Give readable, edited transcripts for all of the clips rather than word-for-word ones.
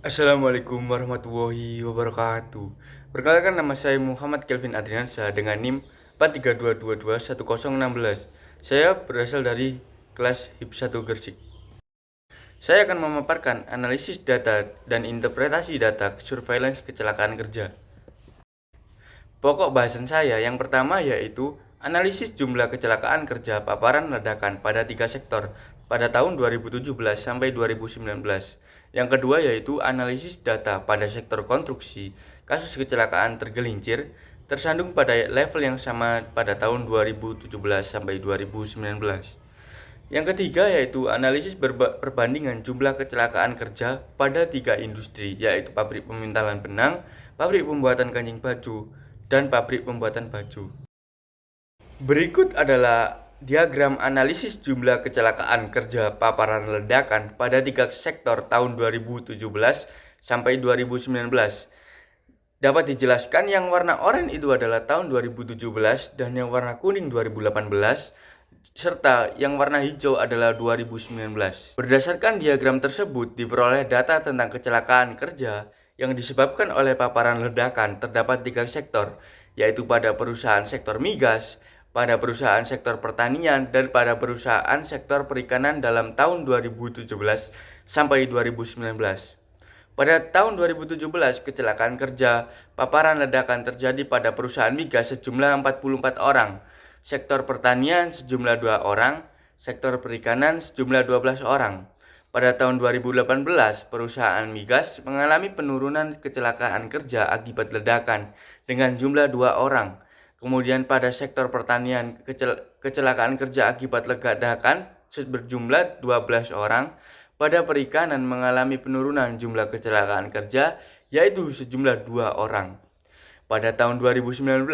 Assalamualaikum warahmatullahi wabarakatuh. Perkenalkan, nama saya Muhammad Kelvin Adriansa dengan NIM 4322210016. Saya berasal dari kelas HIP 1 Gresik. Saya akan memaparkan analisis data dan interpretasi data surveillance kecelakaan kerja. Pokok bahasan saya yang pertama yaitu analisis jumlah kecelakaan kerja paparan ledakan pada 3 sektor pada tahun 2017 sampai 2019. Yang kedua yaitu analisis data pada sektor konstruksi, kasus kecelakaan tergelincir tersandung pada level yang sama pada tahun 2017 sampai 2019. Yang ketiga yaitu analisis perbandingan jumlah kecelakaan kerja pada 3 industri, yaitu pabrik pemintalan benang, pabrik pembuatan kancing baju, dan pabrik pembuatan baju. Berikut adalah diagram analisis jumlah kecelakaan kerja paparan ledakan pada 3 sektor tahun 2017 sampai 2019. Dapat dijelaskan yang warna oranye itu adalah tahun 2017 dan yang warna kuning 2018, serta yang warna hijau adalah 2019. Berdasarkan diagram tersebut diperoleh data tentang kecelakaan kerja yang disebabkan oleh paparan ledakan terdapat 3 sektor, yaitu pada perusahaan sektor migas, pada perusahaan sektor pertanian, dan pada perusahaan sektor perikanan dalam tahun 2017 sampai 2019. Pada tahun 2017, kecelakaan kerja paparan ledakan terjadi pada perusahaan migas sejumlah 44 orang, sektor pertanian sejumlah 2 orang, sektor perikanan sejumlah 12 orang. Pada tahun 2018, perusahaan migas mengalami penurunan kecelakaan kerja akibat ledakan dengan jumlah 2 orang. Kemudian pada sektor pertanian, kecelakaan kerja akibat ledakan berjumlah 12 orang. Pada perikanan mengalami penurunan jumlah kecelakaan kerja, yaitu sejumlah 2 orang. Pada tahun 2019,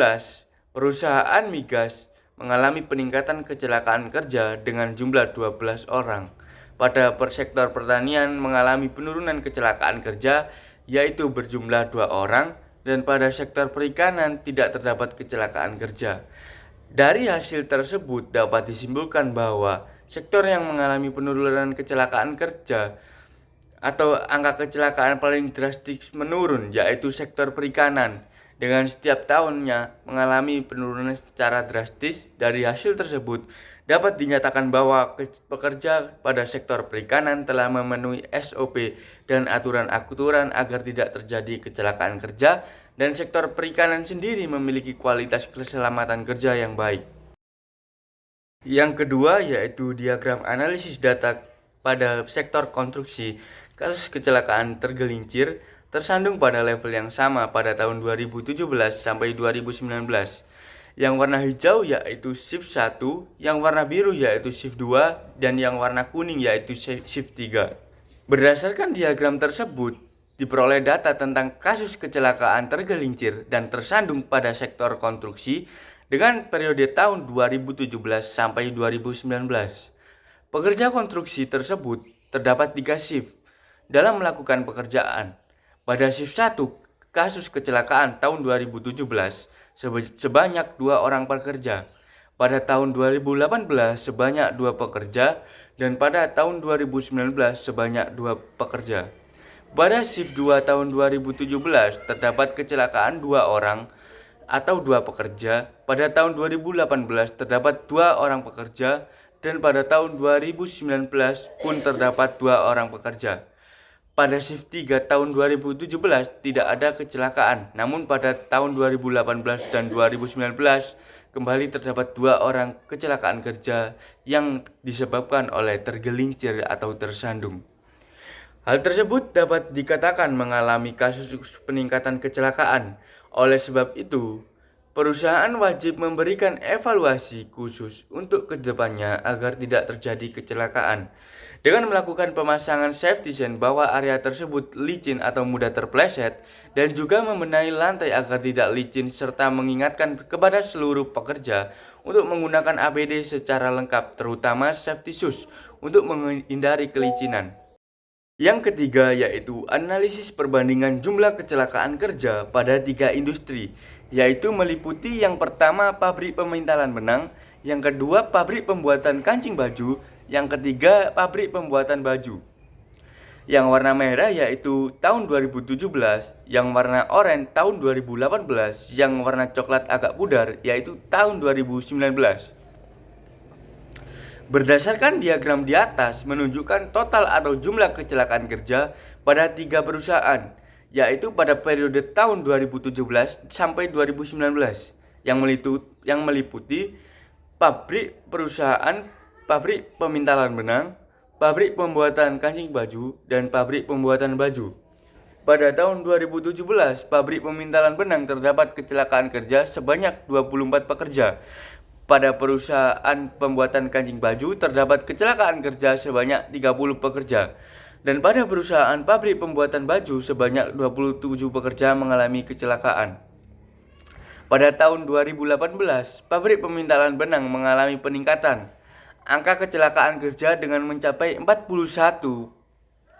perusahaan migas mengalami peningkatan kecelakaan kerja dengan jumlah 12 orang. Pada sektor pertanian mengalami penurunan kecelakaan kerja, yaitu berjumlah 2 orang, dan pada sektor perikanan tidak terdapat kecelakaan kerja. Dari hasil tersebut dapat disimpulkan bahwa sektor yang mengalami penurunan kecelakaan kerja atau angka kecelakaan paling drastis menurun yaitu sektor perikanan, dengan setiap tahunnya mengalami penurunan secara drastis. Dari hasil tersebut dapat dinyatakan bahwa pekerja pada sektor perikanan telah memenuhi SOP dan aturan-aturan agar tidak terjadi kecelakaan kerja, dan sektor perikanan sendiri memiliki kualitas keselamatan kerja yang baik. Yang kedua yaitu diagram analisis data pada sektor konstruksi, kasus kecelakaan tergelincir tersandung pada level yang sama pada tahun 2017 sampai 2019. Yang warna hijau yaitu shift 1, yang warna biru yaitu shift 2, dan yang warna kuning yaitu shift 3. Berdasarkan diagram tersebut, diperoleh data tentang kasus kecelakaan tergelincir dan tersandung pada sektor konstruksi dengan periode tahun 2017 sampai 2019. Pekerja konstruksi tersebut terdapat 3 shift dalam melakukan pekerjaan. Pada shift 1, kasus kecelakaan tahun 2017 sebanyak 2 orang pekerja. Pada tahun 2018 sebanyak 2 pekerja, dan pada tahun 2019 sebanyak 2 pekerja. Pada shift 2 tahun 2017 terdapat kecelakaan 2 orang atau 2 pekerja. Pada tahun 2018 terdapat 2 orang pekerja, dan pada tahun 2019 pun terdapat 2 orang pekerja. Pada shift 3 tahun 2017 tidak ada kecelakaan, namun pada tahun 2018 dan 2019 kembali terdapat 2 orang kecelakaan kerja yang disebabkan oleh tergelincir atau tersandung. Hal tersebut dapat dikatakan mengalami kasus peningkatan kecelakaan. Oleh sebab itu, perusahaan wajib memberikan evaluasi khusus untuk kedepannya agar tidak terjadi kecelakaan, dengan melakukan pemasangan safety sign bahwa area tersebut licin atau mudah terpeleset, dan juga membenahi lantai agar tidak licin, serta mengingatkan kepada seluruh pekerja untuk menggunakan APD secara lengkap, terutama safety shoes, untuk menghindari kelicinan. Yang ketiga yaitu analisis perbandingan jumlah kecelakaan kerja pada 3 industri, yaitu meliputi yang pertama pabrik pemintalan benang, yang kedua pabrik pembuatan kancing baju, yang ketiga pabrik pembuatan baju. Yang warna merah yaitu tahun 2017, yang warna oranye tahun 2018, yang warna coklat agak pudar yaitu tahun 2019. Berdasarkan diagram di atas menunjukkan total atau jumlah kecelakaan kerja pada 3 perusahaan, yaitu pada periode tahun 2017 sampai 2019 yang meliputi pabrik pemintalan benang, pabrik pembuatan kancing baju, dan pabrik pembuatan baju. Pada tahun 2017, pabrik pemintalan benang terdapat kecelakaan kerja sebanyak 24 pekerja. Pada perusahaan pembuatan kancing baju terdapat kecelakaan kerja sebanyak 30 pekerja. Dan pada perusahaan pabrik pembuatan baju sebanyak 27 pekerja mengalami kecelakaan. Pada tahun 2018, pabrik pemintalan benang mengalami peningkatan angka kecelakaan kerja dengan mencapai 41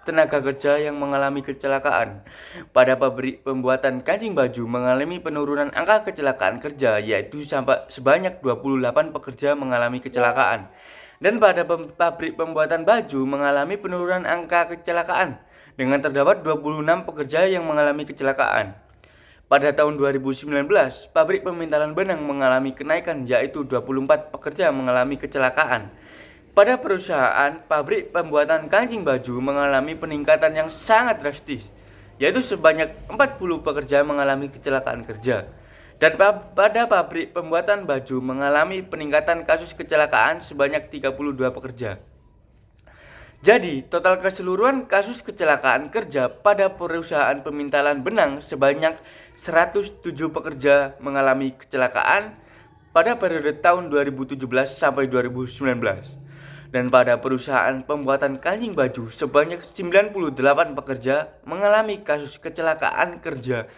tenaga kerja yang mengalami kecelakaan. Pada pabrik pembuatan kancing baju mengalami penurunan angka kecelakaan kerja yaitu sebanyak 28 pekerja mengalami kecelakaan. Dan pada pabrik pembuatan baju mengalami penurunan angka kecelakaan dengan terdapat 26 pekerja yang mengalami kecelakaan. Pada tahun 2019, pabrik pemintalan benang mengalami kenaikan yaitu 24 pekerja mengalami kecelakaan. Pada perusahaan pabrik pembuatan kancing baju mengalami peningkatan yang sangat drastis, yaitu sebanyak 40 pekerja mengalami kecelakaan kerja. Dan pada pabrik pembuatan baju mengalami peningkatan kasus kecelakaan sebanyak 32 pekerja. Jadi, total keseluruhan kasus kecelakaan kerja pada perusahaan pemintalan benang sebanyak 107 pekerja mengalami kecelakaan pada periode tahun 2017 sampai 2019. Dan pada perusahaan pembuatan kancing baju sebanyak 98 pekerja mengalami kasus kecelakaan kerja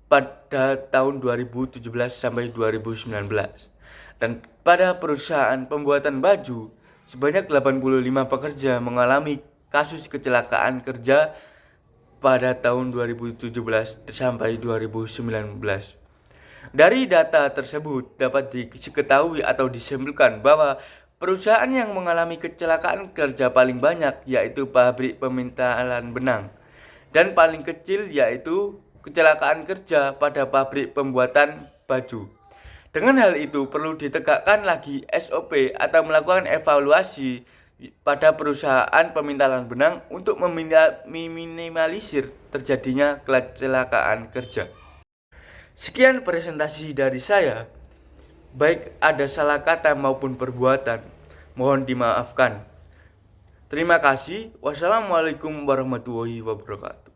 pada tahun 2017 sampai 2019. Dan pada perusahaan pembuatan baju sebanyak 85 pekerja mengalami kasus kecelakaan kerja pada tahun 2017 sampai 2019. Dari data tersebut dapat diketahui atau disimpulkan bahwa perusahaan yang mengalami kecelakaan kerja paling banyak yaitu pabrik pemintalan benang, dan paling kecil yaitu kecelakaan kerja pada pabrik pembuatan baju. Dengan hal itu perlu ditegakkan lagi SOP atau melakukan evaluasi pada perusahaan pemintalan benang untuk meminimalisir terjadinya kecelakaan kerja. Sekian presentasi dari saya. Baik ada salah kata maupun perbuatan, mohon dimaafkan. Terima kasih. Wassalamualaikum warahmatullahi wabarakatuh.